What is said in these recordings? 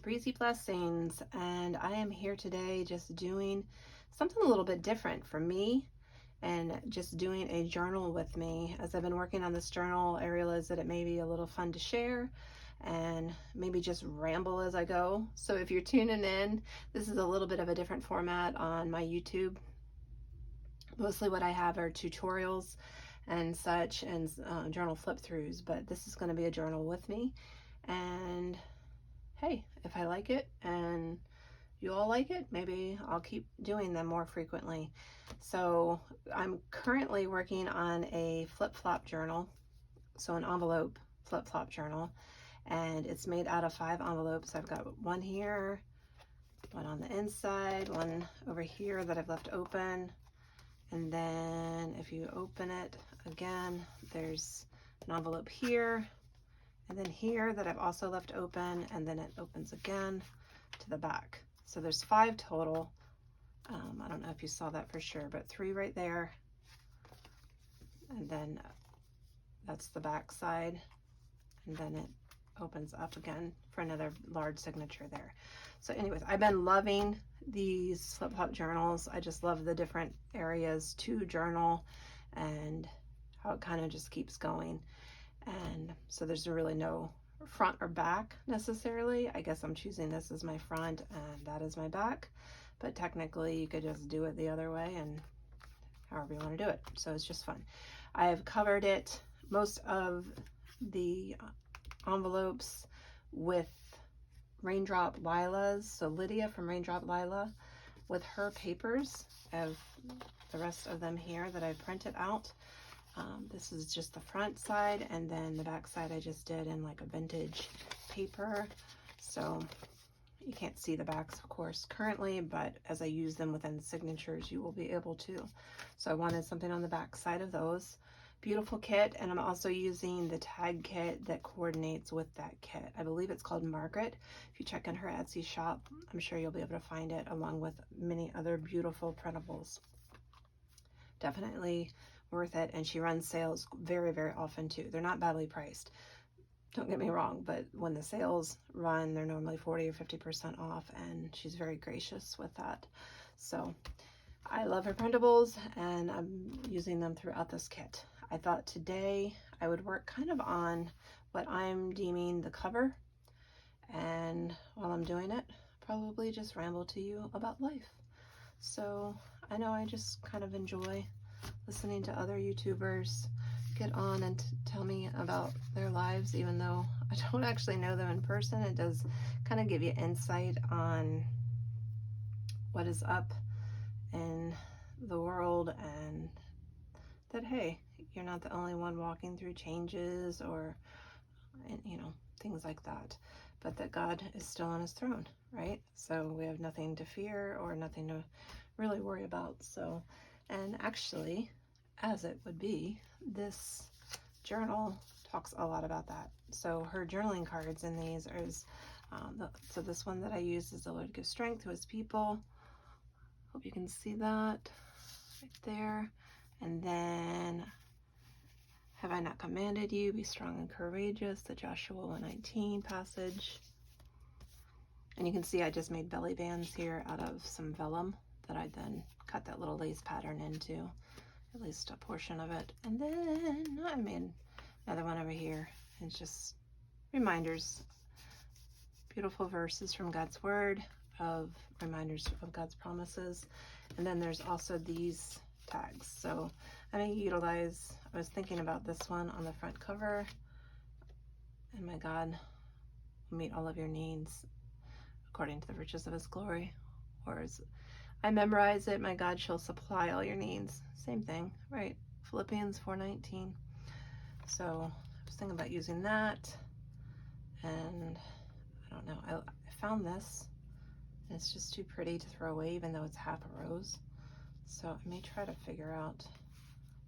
Breezy Blessings, and I am here today just doing something a little bit different for me and just doing a journal with me. As I've been working on this journal, I realized that it may be a little fun to share and maybe just ramble as I go. So if you're tuning in, this is a little bit of a different format on my YouTube. Mostly what I have are tutorials and such, and journal flip throughs, but this is going to be a journal with me. And hey, if I like it and you all like it, maybe I'll keep doing them more frequently. So I'm currently working on a flip-flop journal, so an envelope flip-flop journal, and it's made out of 5 envelopes. I've got one here, one on the inside, one over here that I've left open, and then if you open it again, there's an envelope here, and then here that I've also left open, and then it opens again to the back. So there's 5 total. I don't know if you saw that for sure, but 3 right there. And then that's the back side. And then it opens up again for another large signature there. So anyways, I've been loving these flip-flop journals. I just love the different areas to journal and how it kind of just keeps going. And so there's really no front or back necessarily. I guess I'm choosing this as my front and that is my back, but technically you could just do it the other way and however you want to do it. So it's just fun. I have covered it, most of the envelopes, with Raindrop Lila's, so Lydia from Raindrop Lila, with her papers. I have the rest of them here that I printed out. This is just the front side, and then the back side I just did in like a vintage paper. So you can't see the backs, of course, currently, but as I use them within the signatures, you will be able to. So I wanted something on the back side of those. Beautiful kit, and I'm also using the tag kit that coordinates with that kit. I believe it's called Margaret. If you check in her Etsy shop, I'm sure you'll be able to find it, along with many other beautiful printables. Definitely worth it, and she runs sales very, very often too. They're not badly priced, don't get me wrong, but when the sales run, they're normally 40 or 50% off, and she's very gracious with that. So I love her printables, and I'm using them throughout this kit. I thought today I would work kind of on what I'm deeming the cover, and while I'm doing it, probably just ramble to you about life. So I know I just kind of enjoy listening to other YouTubers get on and tell me about their lives, even though I don't actually know them in person. It does kind of give you insight on what is up in the world, and that, hey, you're not the only one walking through changes or, you know, things like that, but that God is still on his throne, right? So we have nothing to fear or nothing to really worry about. So, and actually, as it would be, this journal talks a lot about that. So her journaling cards in these is, so this one that I use is the Lord gives strength to his people. Hope you can see that right there. And then, have I not commanded you, be strong and courageous, the Joshua 1:19 passage. And you can see I just made belly bands here out of some vellum that I then cut that little lace pattern into, at least a portion of it. And then I made another one over here. It's just reminders, beautiful verses from God's word, of reminders of God's promises. And then there's also these tags. So I may utilize, I was thinking about this one on the front cover, and my God will meet all of your needs according to the riches of his glory. Or as I memorize it, my God shall supply all your needs. Same thing, right? Philippians 4:19. So I was thinking about using that, and I don't know, I found this, and it's just too pretty to throw away, even though it's half a rose. So I may try to figure out,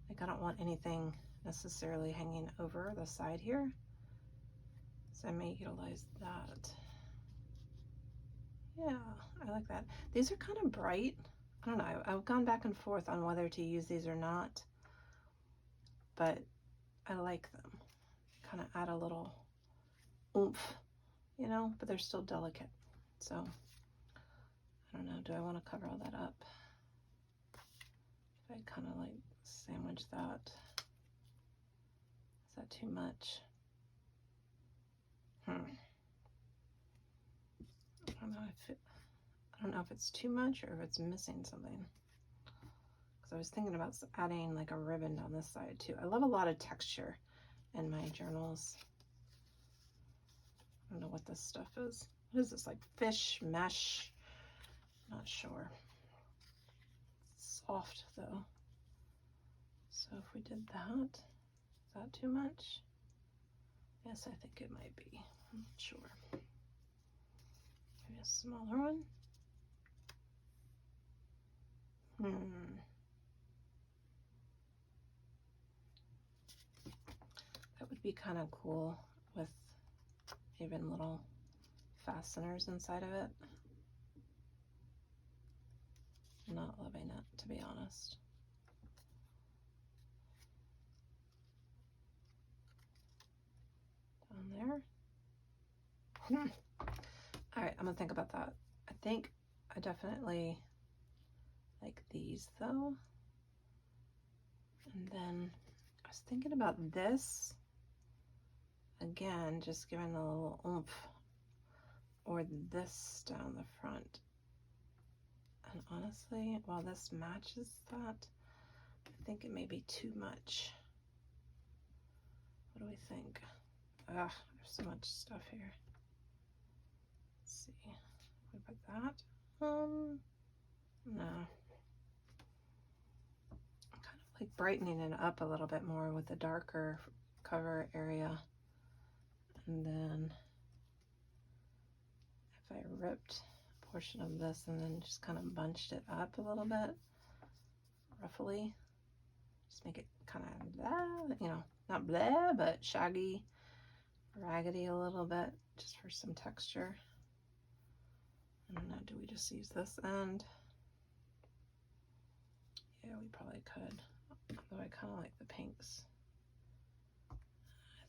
like, I don't want anything necessarily hanging over the side here, so I may utilize that. Yeah, I like that. These are kind of bright. I don't know, I've gone back and forth on whether to use these or not, but I like them. Kind of add a little oomph, you know, but they're still delicate. So I don't know, do I want to cover all that up? If I kind of like sandwich that, is that too much? I don't know if it's too much or if it's missing something. Because I was thinking about adding like a ribbon on this side too. I love a lot of texture in my journals. I don't know what this stuff is. What is this, like fish mesh? Not sure. It's soft though. So if we did that, is that too much? Yes, I think it might be. I'm not sure. Maybe a smaller one. That would be kind of cool with even little fasteners inside of it. I'm not loving it, to be honest. Down there. All right, I'm gonna think about that. I think I definitely like these though. And then I was thinking about this. Again, just giving a little oomph. Or this down the front. And honestly, while this matches that, I think it may be too much. What do we think? Ugh, there's so much stuff here. Let's see. What about that? No. I'm kind of like brightening it up a little bit more with the darker cover area. And then if I ripped a portion of this and then just kind of bunched it up a little bit, roughly, just make it kind of blah, you know, not blah, but shaggy, raggedy a little bit, just for some texture. And now, do we just use this end? Yeah, we probably could, although I kind of like the pinks. I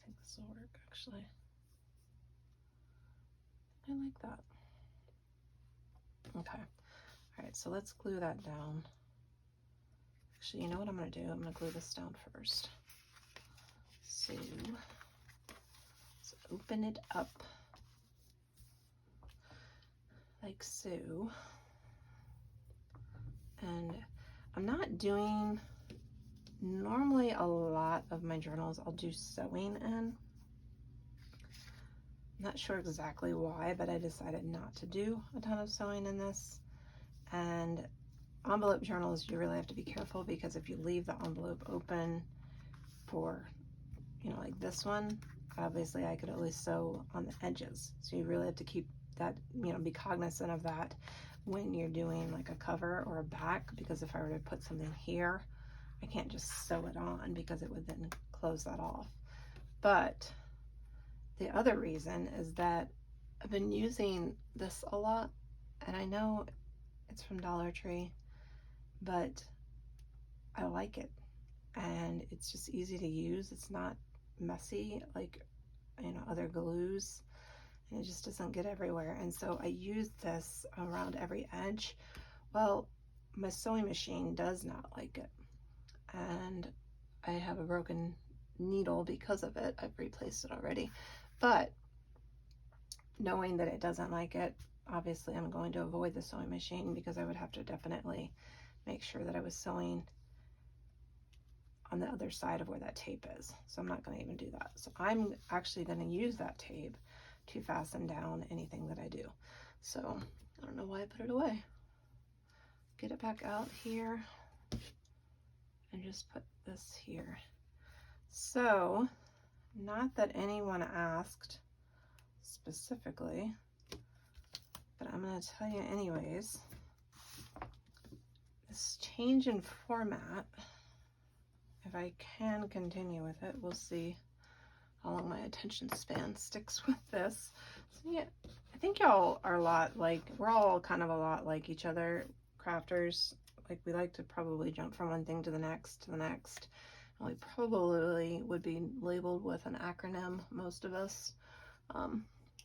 think this will work, actually. I like that. Okay, all right, so let's glue that down. Actually, you know what I'm gonna do? I'm gonna glue this down first. So, let's open it up like so. And I'm not doing, normally a lot of my journals I'll do sewing in. I'm not sure exactly why, but I decided not to do a ton of sewing in this. And envelope journals, you really have to be careful, because if you leave the envelope open for, you know, like this one, obviously I could only sew on the edges. So you really have to keep that, you know, be cognizant of that when you're doing like a cover or a back, because if I were to put something here, I can't just sew it on, because it would then close that off. But the other reason is that I've been using this a lot, and I know it's from Dollar Tree, but I like it, and it's just easy to use. It's not messy like, you know, other glues, and it just doesn't get everywhere. And so I use this around every edge. Well, my sewing machine does not like it, and I have a broken needle because of it. I've replaced it already, but knowing that it doesn't like it, obviously I'm going to avoid the sewing machine, because I would have to definitely make sure that I was sewing on the other side of where that tape is. So I'm not going to even do that. So I'm actually going to use that tape to fasten down anything that I do. So I don't know why I put it away. Get it back out here and just put this here. So, not that anyone asked specifically, but I'm going to tell you anyways. This change in format, if I can continue with it, we'll see how long my attention span sticks with this. So yeah, I think y'all are a lot like, we're all kind of a lot like each other, crafters. Like, we like to probably jump from one thing to the next, and we probably would be labeled with an acronym, most of us.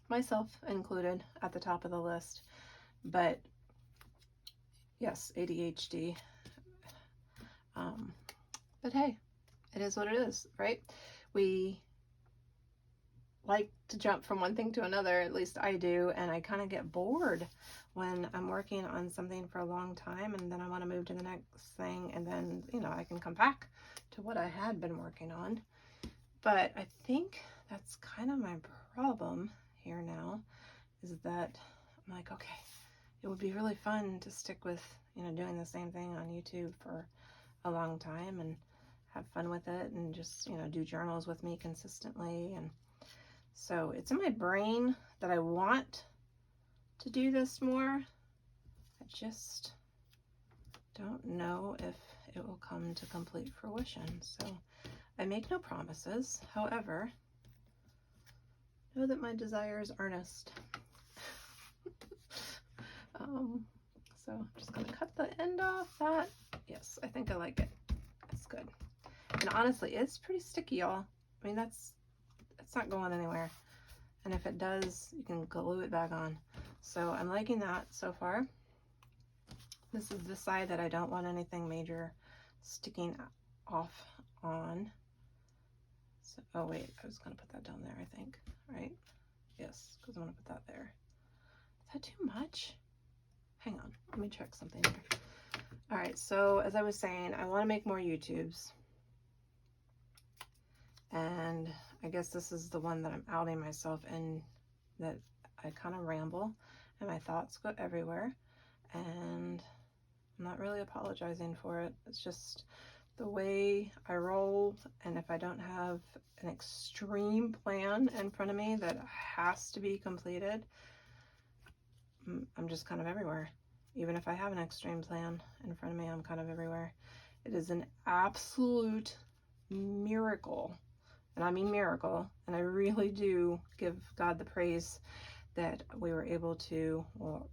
myself included, at the top of the list. But yes, ADHD. But hey, it is what it is, right? We like to jump from one thing to another, at least I do, and I kind of get bored when I'm working on something for a long time, and then I want to move to the next thing, and then, you know, I can come back to what I had been working on. But I think that's kind of my problem here now, is that I'm like, okay, it would be really fun to stick with, you know, doing the same thing on YouTube for a long time and have fun with it, and just, you know, do journals with me consistently. And so it's in my brain that I want to do this more. I just don't know if it will come to complete fruition. So I make no promises. However, know that my desire is earnest. So I'm just going to cut the end off that. Yes, I think I like it. It's good. And honestly, it's pretty sticky, y'all. I mean, it's not going anywhere. And if it does, you can glue it back on. So I'm liking that so far. This is the side that I don't want anything major sticking off on. So, oh wait, I was going to put that down there, I think, right? Yes, because I'm going to put that there. Is that too much? Hang on, let me check something here. All right, so as I was saying, I want to make more YouTubes. And I guess this is the one that I'm outing myself in, that I kind of ramble and my thoughts go everywhere. And I'm not really apologizing for it. It's just the way I roll. And if I don't have an extreme plan in front of me that has to be completed, I'm just kind of everywhere. Even if I have an extreme plan in front of me, I'm kind of everywhere. It is an absolute miracle. And I mean miracle. And I really do give God the praise that we were able to, well,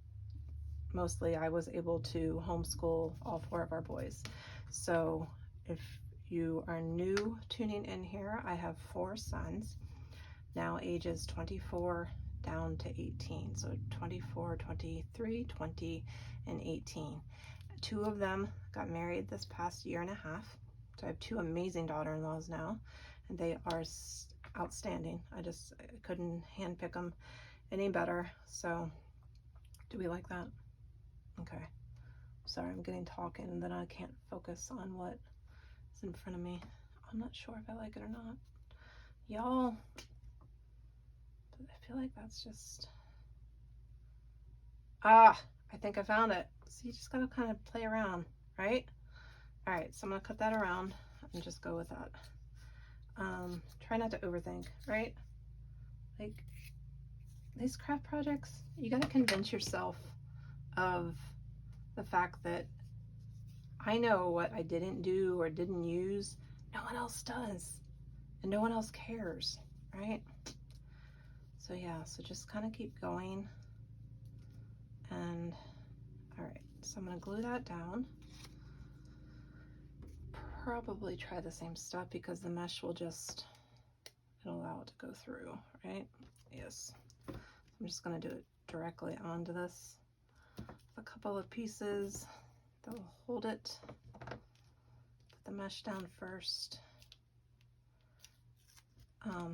mostly I was able to homeschool all 4 of our boys. So if you are new tuning in here, I have 4 sons, now ages 24 down to 18. So 24, 23, 20, and 18. 2 of them got married this past year and a half. So I have 2 amazing daughter-in-laws now, and they are outstanding. I couldn't handpick them any better. So do we like that? Okay. Sorry, I'm getting talking and then I can't focus on what is in front of me. I'm not sure if I like it or not. Y'all, I feel like that's just... I think I found it. So you just gotta kind of play around, right? All right, so I'm gonna cut that around and just go with that. Try not to overthink, right? Like, these craft projects, you gotta convince yourself of the fact that I know what I didn't do or didn't use, no one else does, and no one else cares, right? So yeah, so just kind of keep going. And all right, so I'm gonna glue that down. Probably try the same stuff because the mesh will just, it'll allow it to go through, right? Yes. I'm just gonna do it directly onto this. A couple of pieces that will hold it. Put the mesh down first.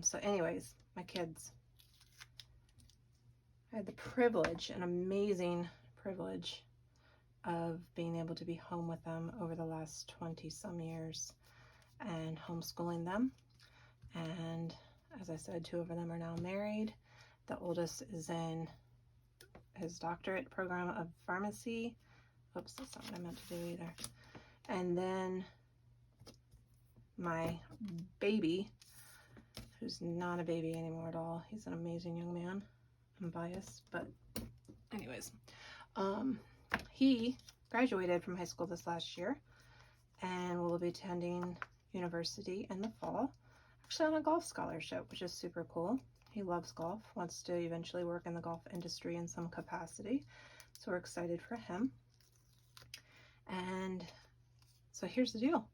So anyways, my kids, I had the privilege, an amazing privilege, of being able to be home with them over the last 20 some years and homeschooling them. And as I said, 2 of them are now married. The oldest is in his doctorate program of pharmacy. Oops, that's not what I meant to do either. And then my baby, who's not a baby anymore at all. He's an amazing young man. I'm biased, but anyways, he graduated from high school this last year and will be attending university in the fall, actually on a golf scholarship, which is super cool. He loves golf, wants to eventually work in the golf industry in some capacity. So we're excited for him. And so here's the deal.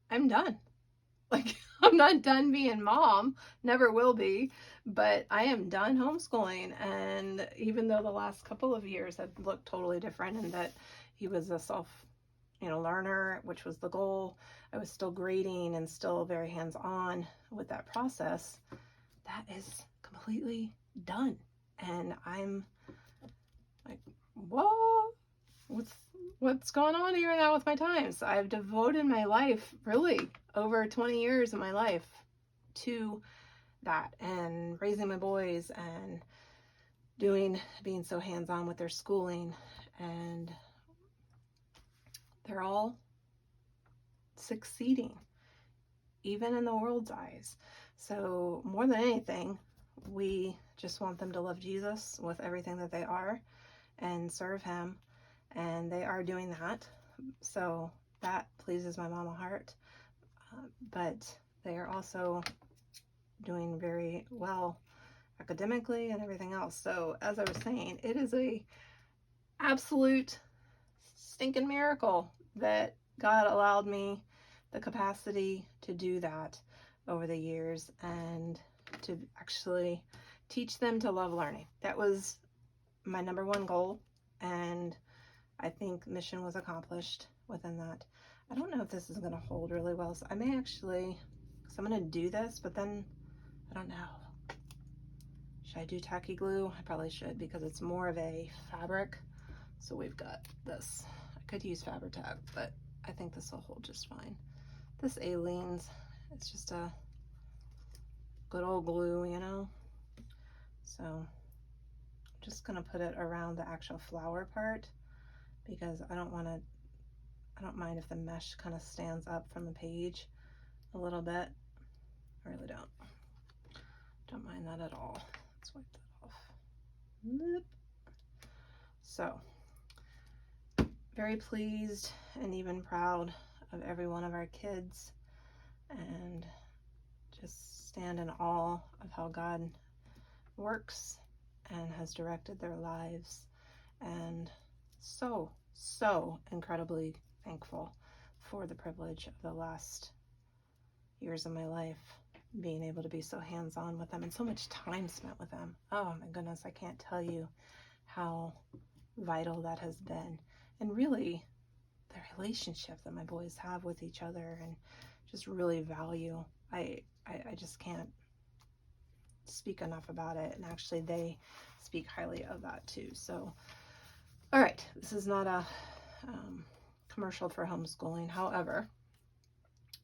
I'm done. Like, I'm not done being mom, never will be, but I am done homeschooling. And even though the last couple of years had looked totally different and that he was a learner, which was the goal, I was still grading and still very hands-on with that process. That is completely done. And I'm like, whoa, what's going on here now with my time? So I've devoted my life, really over 20 years of my life, to that and raising my boys and being so hands-on with their schooling, and they're all succeeding, even in the world's eyes. So more than anything, we just want them to love Jesus with everything that they are and serve him, and they are doing that. So that pleases my mama heart. But they are also doing very well academically and everything else. So as I was saying, it is a absolute stinking miracle that God allowed me the capacity to do that over the years and to actually teach them to love learning. That was my number one goal, and I think mission was accomplished within that. I don't know if this is going to hold really well, so I may actually, because I'm going to do this, but then I don't know. Should I do tacky glue? I probably should, because it's more of a fabric. So we've got this. I could use Fabri-Tac, but I think this will hold just fine. This Aleene's, it's just a good old glue, you know? So I'm just gonna put it around the actual flower part, because I don't mind if the mesh kind of stands up from the page a little bit. I really don't mind that at all. Let's wipe that off. So, very pleased and even proud of every one of our kids, and just stand in awe of how God works and has directed their lives, and so incredibly thankful for the privilege of the last years of my life, being able to be so hands-on with them and so much time spent with them. Oh my goodness, I can't tell you how vital that has been, and really the relationship that my boys have with each other and just really value. I just can't speak enough about it, and actually they speak highly of that too. So all right, this is not a commercial for homeschooling. However,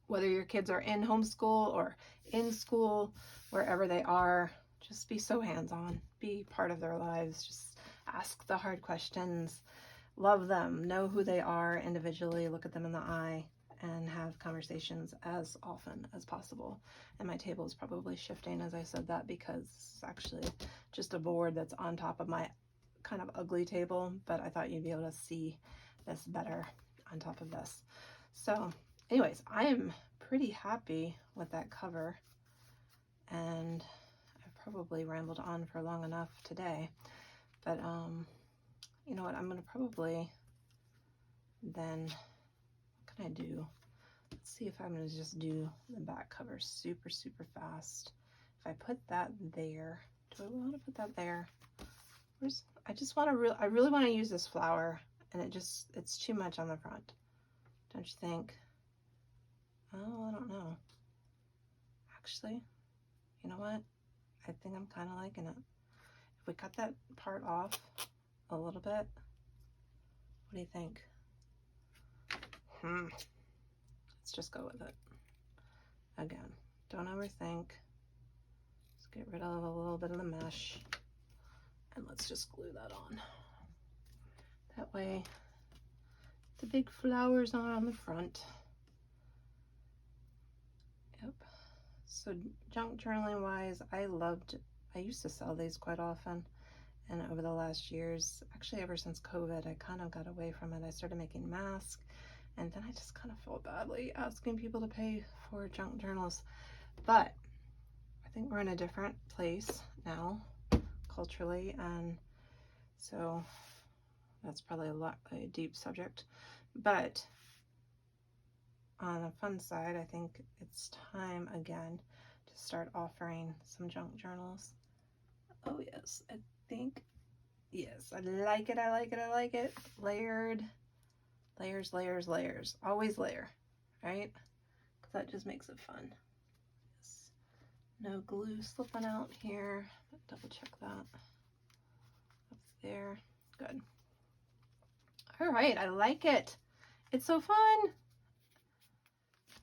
whether your kids are in homeschool or in school, wherever they are, just be so hands-on, be part of their lives, just ask the hard questions, love them, know who they are individually, look at them in the eye, and have conversations as often as possible. And my table is probably shifting as I said that, because it's actually just a board that's on top of my kind of ugly table, but I thought you'd be able to see this better on top of this. So anyways, I am pretty happy with that cover, and I've probably rambled on for long enough today, but you know what, I'm gonna probably then, what can I do? Let's see if I'm gonna just do the back cover super fast. If I put that there, do I want to put that there? I really want to use this flower, and it's too much on the front, don't you think? Oh, I don't know. Actually, you know what? I think I'm kind of liking it. If we cut that part off a little bit, what do you think? Let's just go with it. Again, don't overthink. Let's get rid of a little bit of the mesh, and let's just glue that on. That way the big flowers are on the front. Yep. So junk journaling wise, I used to sell these quite often, and over the last years, actually ever since COVID, I kind of got away from it. I started making masks, and then I just kind of felt badly asking people to pay for junk journals. But I think we're in a different place now culturally, and so that's probably a deep subject, but on the fun side, I think it's time again to start offering some junk journals. Oh yes, I think, yes, I like it, I like it, I like it. Layered, layers, layers, layers. Always layer, right? Because that just makes it fun. Yes. No glue slipping out here. Double check that. Up there. Good. All right, I like it. It's so fun.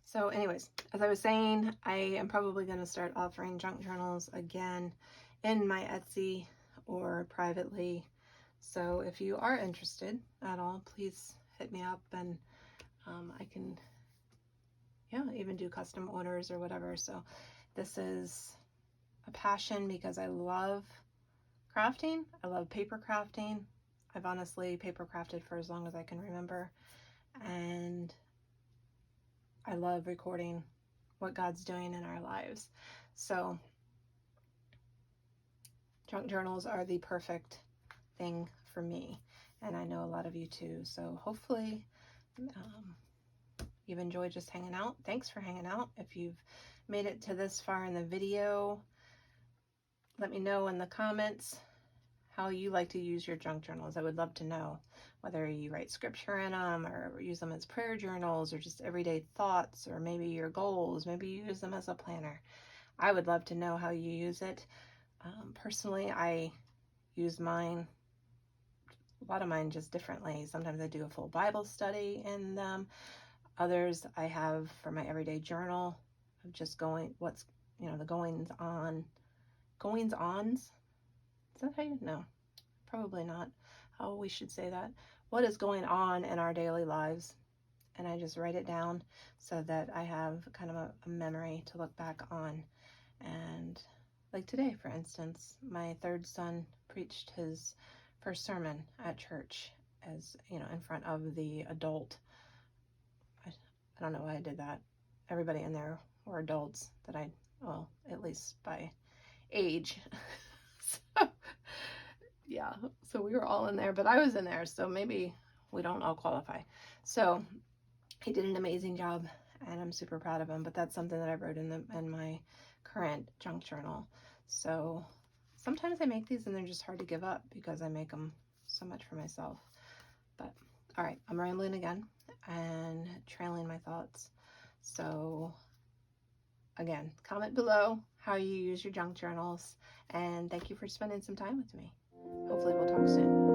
So anyways, as I was saying, I am probably going to start offering junk journals again in my Etsy or privately. So if you are interested at all, please hit me up, and I can, yeah, even do custom orders or whatever. So this is a passion because I love crafting. I love paper crafting. I've honestly paper crafted for as long as I can remember. And I love recording what God's doing in our lives. So junk journals are the perfect thing for me, and I know a lot of you too. So hopefully you've enjoyed just hanging out. Thanks for hanging out. If you've made it to this far in the video, let me know in the comments how you like to use your junk journals. I would love to know whether you write scripture in them or use them as prayer journals or just everyday thoughts, or maybe your goals. Maybe you use them as a planner. I would love to know how you use it. Personally, I use mine, a lot of mine just differently. Sometimes I do a full Bible study in them. Others I have for my everyday journal of just going, what's, the goings-ons. Is that how you know? Probably not. How we should say that. What is going on in our daily lives? And I just write it down so that I have kind of a memory to look back on. And like today, for instance, my third son preached his first sermon at church, as in front of the adult. I don't know why I did that. Everybody in there were adults that well, at least by age. So, yeah, so we were all in there, but I was in there, so maybe we don't all qualify. So he did an amazing job, and I'm super proud of him. But that's something that I wrote in my current junk journal. So sometimes I make these and they're just hard to give up because I make them so much for myself. But all right, I'm rambling again and trailing my thoughts. So again, comment below how you use your junk journals, and thank you for spending some time with me. Hopefully we'll talk soon.